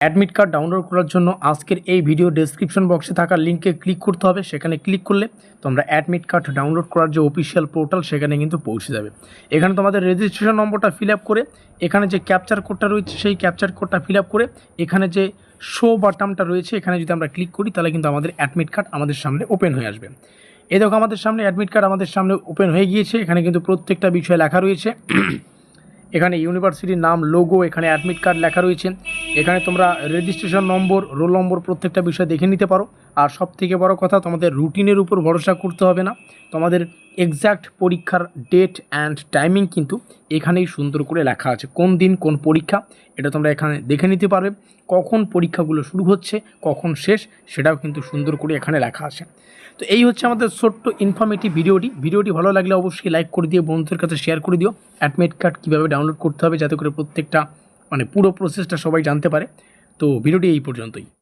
Admit card download করার জন্য আজকের এই ভিডিও ডেসক্রিপশন বক্সে থাকা লিঙ্কে ক্লিক করতে হবে। সেখানে ক্লিক করলে তোমরা অ্যাডমিট কার্ড ডাউনলোড করার যে অফিসিয়াল পোর্টাল সেখানে কিন্তু পৌঁছে যাবে। এখানে তোমাদের রেজিস্ট্রেশন নম্বরটা ফিল আপ করে এখানে যে ক্যাপচার কোডটা রয়েছে সেই ক্যাপচার কোডটা ফিল আপ করে এখানে যে শো বাটনটা রয়েছে এখানে যদি আমরা ক্লিক করি তাহলে কিন্তু আমাদের অ্যাডমিট কার্ড আমাদের সামনে ওপেন হয়ে আসবে। এই দেখো আমাদের সামনে অ্যাডমিট কার্ড আমাদের সামনে ওপেন হয়ে গিয়েছে। এখানে কিন্তু প্রত্যেকটা বিষয় লেখা রয়েছে। এখানে ইউনিভার্সিটির নাম, লোগো, এখানে অ্যাডমিট কার্ড লেখা রয়েছে। এখানে তোমরা রেজিস্ট্রেশন নম্বর, রোল নম্বর প্রত্যেকটা বিষয় দেখে নিতে পারো। আর সবথেকে বড় কথা, তোমাদের রুটিনের উপর ভরসা করতে হবে না। তোমাদের এক্স্যাক্ট পরীক্ষার ডেট অ্যান্ড টাইমিং কিন্তু এখানেই সুন্দর করে লেখা আছে। কোন দিন কোন পরীক্ষা এটা তোমরা এখানে দেখে নিতে পারবে। কখন পরীক্ষাগুলো শুরু হচ্ছে, কখন শেষ, সেটাও কিন্তু সুন্দর করে এখানে লেখা আছে। তো এই হচ্ছে আমাদের ছোট্ট ইনফরমেটিভ ভিডিওটি ভালো লাগলে অবশ্যই লাইক করে দিও, বন্ধুদের কাছে শেয়ার করে দিও। অ্যাডমিট কার্ড কীভাবে ডাউনলোড করতে হবে যাতে করে প্রত্যেকটা পুরো প্রসেসটা সবাই জানতে পারে। তো ভিডিওটি এই পর্যন্তই।